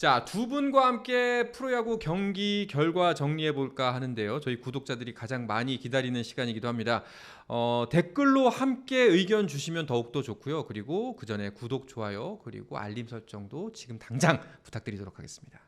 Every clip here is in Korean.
자, 두 분과 함께 프로야구 경기 결과 정리해볼까 하는데요. 저희 구독자들이 가장 많이 기다리는 시간이기도 합니다. 댓글로 함께 의견 주시면 더욱더 좋고요. 그리고 그 전에 구독, 좋아요, 그리고 알림 설정도 지금 당장 부탁드리도록 하겠습니다.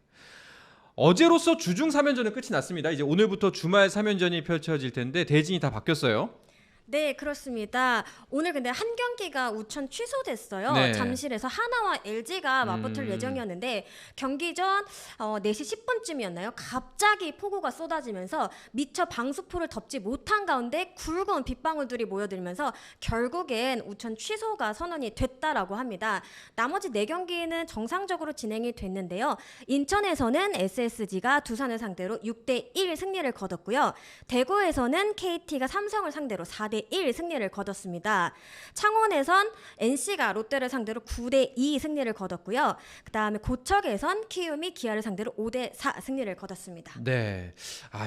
어제로서 주중 3연전은 끝이 났습니다. 이제 오늘부터 주말 3연전이 펼쳐질 텐데 대진이 다 바뀌었어요. 네, 그렇습니다. 오늘 근데 한 경기가 우천 취소됐어요. 네. 잠실에서 하나와 LG가 맞붙을 예정이었는데 경기 전 4시 10분쯤이었나요? 갑자기 폭우가 쏟아지면서 미처 방수포를 덮지 못한 가운데 굵은 빗방울들이 모여들면서 결국엔 우천 취소가 선언이 됐다라고 합니다. 나머지 4경기는 정상적으로 진행이 됐는데요. 인천에서는 SSG가 두산을 상대로 6대1 승리를 거뒀고요. 대구에서는 KT가 삼성을 상대로 4대1 승리를 거뒀습니다. 창원에선 NC가 롯데를 상대로 9대2 승리를 거뒀고요. 그 다음에 고척에선 키움이 기아를 상대로 5대4 승리를 거뒀습니다. 네.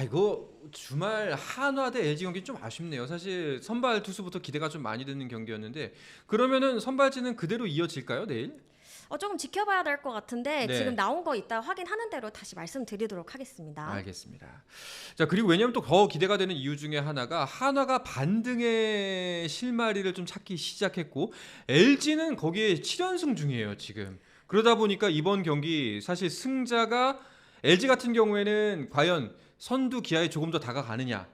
이거 주말 한화 대 LG 경기 좀 아쉽네요. 사실 선발 투수부터 기대가 좀 많이 되는 경기였는데 그러면은 선발진은 그대로 이어질까요, 내일? 조금 지켜봐야 될 것 같은데 네. 지금 나온 거 이따 확인하는 대로 다시 말씀드리도록 하겠습니다. 알겠습니다. 자, 그리고 왜냐하면 또 더 기대가 되는 이유 중에 하나가 한화가 반등의 실마리를 좀 찾기 시작했고 LG는 거기에 7연승 중이에요, 지금. 그러다 보니까 이번 경기 사실 승자가 LG 같은 경우에는 과연 선두 기아에 조금 더 다가가느냐,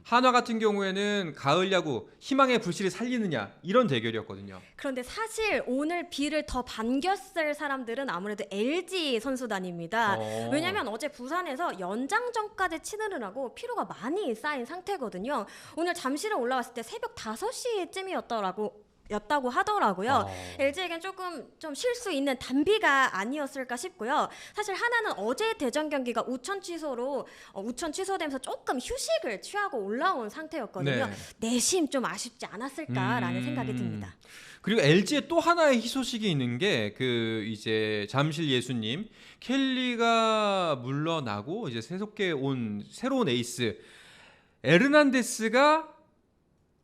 한화 같은 경우에는 가을 야구 희망의 불씨를 살리느냐, 이런 대결이었거든요. 그런데 사실 오늘 비를 더 반겼을 사람들은 아무래도 LG 선수단입니다. 왜냐하면 어제 부산에서 연장전까지 치르느라고 피로가 많이 쌓인 상태거든요. 오늘 잠실에 올라왔을 때 새벽 5시쯤이었다고 하더라고요. LG에겐 조금 좀 쉴 수 있는 단비가 아니었을까 싶고요. 사실 하나는 어제 대전 경기가 우천 취소되면서 조금 휴식을 취하고 올라온 상태였거든요. 내심 좀 아쉽지 않았을까라는 생각이 듭니다. 그리고 LG의 또 하나의 희소식이 있는 게 이제 잠실 예수님 켈리가 물러나고 이제 새롭게 온 새로운 에이스 에르난데스가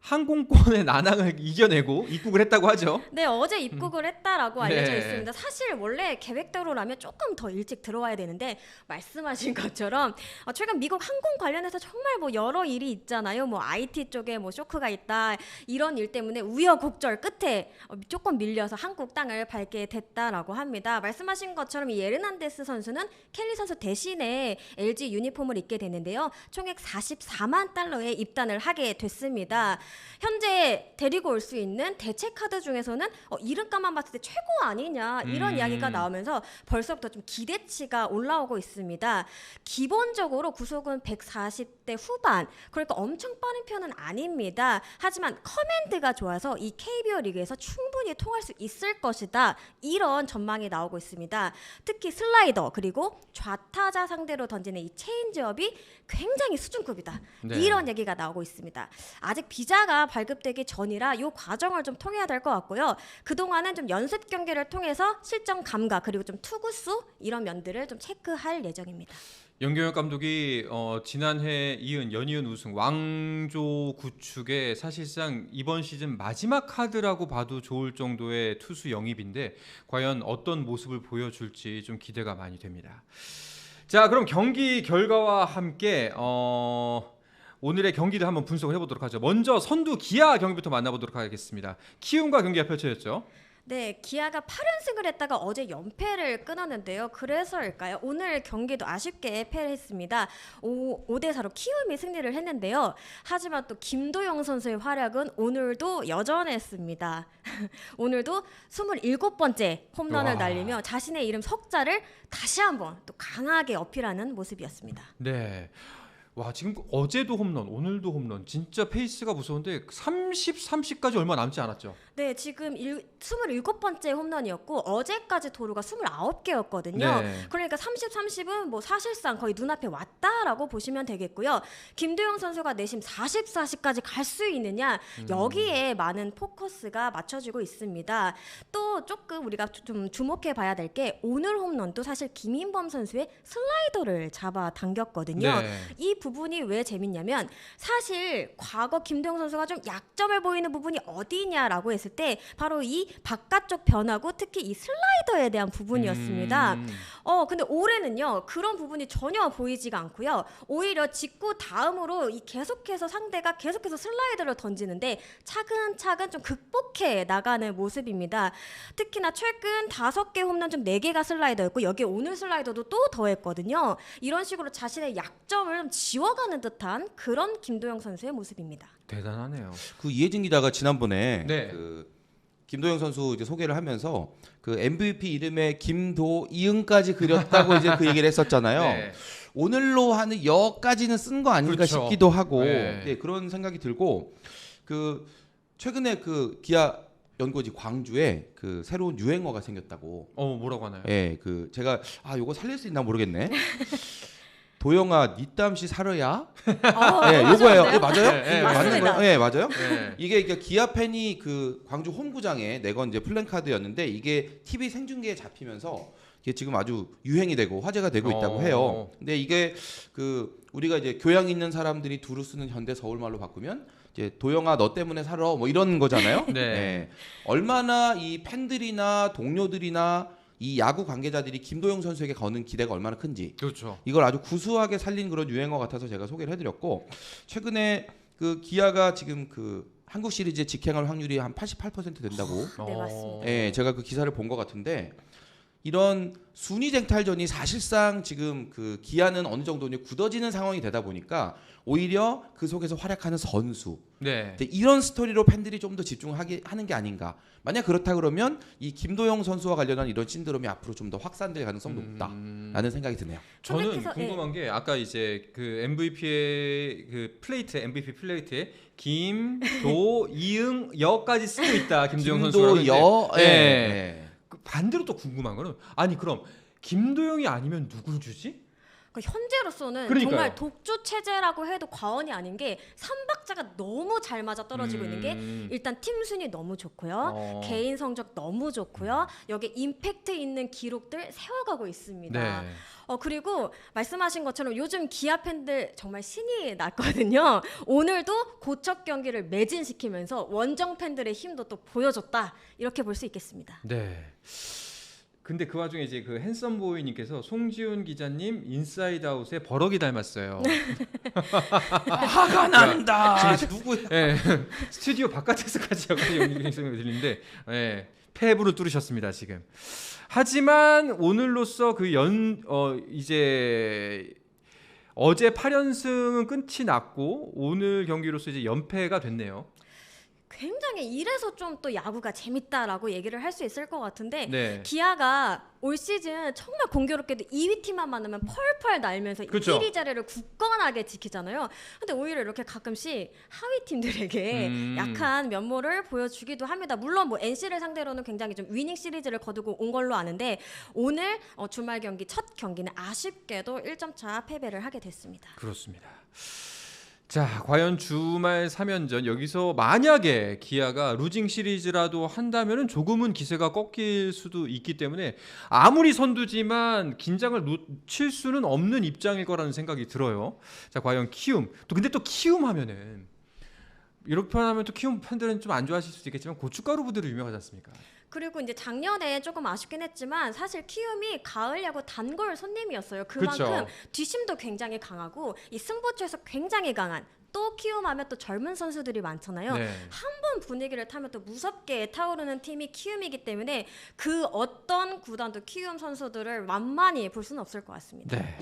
항공권의 난항을 이겨내고 입국을 했다고 하죠. 네, 어제 입국을 했다라고 알려져 네. 있습니다. 사실 원래 계획대로라면 조금 더 일찍 들어와야 되는데 말씀하신 것처럼 최근 미국 항공 관련해서 정말 뭐 여러 일이 있잖아요. 뭐 IT 쪽에 뭐 쇼크가 있다, 이런 일 때문에 우여곡절 끝에 조금 밀려서 한국 땅을 밟게 됐다라고 합니다. 말씀하신 것처럼 이 에르난데스 선수는 켈리 선수 대신에 LG 유니폼을 입게 됐는데요. 총액 44만 달러에 입단을 하게 됐습니다. 현재 데리고 올 수 있는 대체 카드 중에서는 이름값만 봤을 때 최고 아니냐, 이런 이야기가 나오면서 벌써부터 좀 기대치가 올라오고 있습니다. 기본적으로 구속은 140대 후반, 그러니까 엄청 빠른 편은 아닙니다. 하지만 커맨드가 좋아서 이 KBO 리그에서 충분히 통할 수 있을 것이다, 이런 전망이 나오고 있습니다. 특히 슬라이더 그리고 좌타자 상대로 던지는 이 체인지업이 굉장히 수준급이다, 네. 이런 얘기가 나오고 있습니다. 아직 비자가 발급되기 전이라 이 과정을 좀 통해야 될 것 같고요. 그동안은 좀 연습 경기를 통해서 실전 감각 그리고 좀 투구수, 이런 면들을 좀 체크할 예정입니다. 연경혁 감독이 지난해 연이은 우승 왕조 구축의 사실상 이번 시즌 마지막 카드라고 봐도 좋을 정도의 투수 영입인데 과연 어떤 모습을 보여줄지 좀 기대가 많이 됩니다. 자, 그럼 경기 결과와 함께 오늘의 경기를 한번 분석을 해보도록 하죠. 먼저 선두 기아 경기부터 만나보도록 하겠습니다. 키움과 경기가 펼쳐졌죠. 네, 기아가 8연승을 했다가 어제 연패를 끊었는데요. 그래서일까요? 오늘 경기도 아쉽게 패했습니다. 5대4로 키움이 승리를 했는데요. 하지만 또 김도영 선수의 활약은 오늘도 여전했습니다. 오늘도 27번째 홈런을 날리며 자신의 이름 석자를 다시 한번 또 강하게 어필하는 모습이었습니다. 네. 와, 지금 어제도 홈런, 오늘도 홈런. 진짜 페이스가 무서운데 30까지 얼마 남지 않았죠. 네, 지금 27번째 홈런이었고 어제까지 도루가 29개였거든요. 네. 그러니까 30은 뭐 사실상 거의 눈앞에 왔다라고 보시면 되겠고요. 김도영 선수가 내심 44까지 갈 수 있느냐, 여기에 많은 포커스가 맞춰지고 있습니다. 또 조금 우리가 좀 주목해 봐야 될 게 오늘 홈런도 사실 김인범 선수의 슬라이더를 잡아 당겼거든요. 네. 이 부분이 왜 재밌냐면 사실 과거 김도영 선수가 좀 약점을 보이는 부분이 어디냐라고 했을 했을 때 바로 이 바깥쪽 변화고 특히 이 슬라이더에 대한 부분이었습니다. 근데 올해는요 그런 부분이 전혀 보이지가 않고요. 오히려 직구 다음으로 이 계속해서 상대가 계속해서 슬라이더를 던지는데 차근차근 좀 극복해 나가는 모습입니다. 특히나 최근 5개 홈런 중 4개가 슬라이더였고 여기에 오늘 슬라이더도 또 더했거든요. 이런 식으로 자신의 약점을 좀 지워가는 듯한 그런 김도영 선수의 모습입니다. 대단하네요. 그 이혜진 기자가 지난번에 네. 그 김도영 선수 이제 소개를 하면서 그 MVP 이름에 김도이응까지 그렸다고 이제 그 얘기를 했었잖아요. 네. 오늘로 하는 여까지는 쓴 거 아닌가 그렇죠. 싶기도 하고 네. 네, 그런 생각이 들고 그 최근에 그 기아 연고지 광주에 그 새로운 유행어가 생겼다고. 뭐라고 하나요? 예, 그 제가 요거 살릴 수 있나 모르겠네. 도영아, 니 땀씨 사러야? 예, 요거예요. 예, 맞아요? 네, 맞는 맞습니다. 거예요? 예, 맞아요? 네. 이게 그러니까 기아 팬이 그 광주 홈구장에 내건 이제 플랜카드였는데 이게 TV 생중계에 잡히면서 이게 지금 아주 유행이 되고 화제가 되고 있다고 해요. 근데 이게 그 우리가 이제 교양 있는 사람들이 두루 쓰는 현대 서울말로 바꾸면 이제 도영아 너 때문에 살아 뭐 이런 거잖아요. 네. 예. 얼마나 이 팬들이나 동료들이나 이 야구 관계자들이 김도영 선수에게 거는 기대가 얼마나 큰지 그렇죠. 이걸 아주 구수하게 살린 그런 유행어 같아서 제가 소개를 해드렸고 최근에 그 기아가 지금 그 한국 시리즈에 직행할 확률이 한 88% 된다고. 네, 맞습니다. 예, 제가 그 기사를 본 것 같은데 이런 순위 쟁탈전이 사실상 지금 그 기아는 어느 정도 굳어지는 상황이 되다 보니까 오히려 그 속에서 활약하는 선수 네. 이런 스토리로 팬들이 좀 더 집중하는 게 아닌가. 만약 그렇다 그러면 이 김도영 선수와 관련한 이런 신드롬이 앞으로 좀 더 확산될 가능성이 높다라는 생각이 드네요. 저는 선택해서, 궁금한 게 아까 이제 그 MVP의 그 플레이트 MVP 플레이트에 김도이응 여까지 쓰고 있다 김도영 선수라고 했는데 김도여. 네. 예. 그 반대로 또 궁금한 거는 아니 그럼 김도영이 아니면 누굴 주지? 그러니까 현재로서는 그러니까요. 정말 독주 체제라고 해도 과언이 아닌 게 삼박자가 너무 잘 맞아 떨어지고 있는 게 일단 팀 순위 너무 좋고요. 개인 성적 너무 좋고요. 여기 임팩트 있는 기록들 세워가고 있습니다. 네. 그리고 말씀하신 것처럼 요즘 기아 팬들 정말 신이 났거든요. 오늘도 고척 경기를 매진시키면서 원정 팬들의 힘도 또 보여줬다. 이렇게 볼 수 있겠습니다. 네. 근데 그 와중에 이제 그 핸섬 보이님께서 송지훈 기자님 인사이드 아웃에 버럭이 닮았어요. 화가 난다. 누구? 네, 스튜디오 바깥에서까지 여기서 연기 들리는데 네, 폐부를 뚫으셨습니다 지금. 하지만 오늘로써 그 이제 어제 8연승은 끝이 났고 오늘 경기로서 이제 연패가 됐네요. 굉장히 이래서 좀 또 야구가 재밌다라고 얘기를 할 수 있을 것 같은데 네. 기아가 올 시즌 정말 공교롭게도 2위 팀만 만나면 펄펄 날면서 그쵸. 1위 자리를 굳건하게 지키잖아요. 근데 오히려 이렇게 가끔씩 하위 팀들에게 약한 면모를 보여주기도 합니다. 물론 뭐 NC를 상대로는 굉장히 좀 위닝 시리즈를 거두고 온 걸로 아는데 오늘 주말 경기 첫 경기는 아쉽게도 1점 차 패배를 하게 됐습니다. 그렇습니다. 자, 과연 주말 3연전 여기서 만약에 기아가 루징 시리즈라도 한다면은 조금은 기세가 꺾일 수도 있기 때문에 아무리 선두지만 긴장을 놓칠 수는 없는 입장일 거라는 생각이 들어요. 자, 과연 키움. 근데 또 키움 하면은 이렇게 하면 또 키움 팬들은 좀 안 좋아하실 수도 있겠지만 고춧가루 부대로 유명하지 않습니까? 그리고 이제 작년에 조금 아쉽긴 했지만 사실 키움이 가을 야구 단골 손님이었어요. 그만큼 그쵸. 뒷심도 굉장히 강하고 이 승부처에서 굉장히 강한 또 키움하면 또 젊은 선수들이 많잖아요. 네. 한 번 분위기를 타면 또 무섭게 타오르는 팀이 키움이기 때문에 그 어떤 구단도 키움 선수들을 만만히 볼 수는 없을 것 같습니다. 네.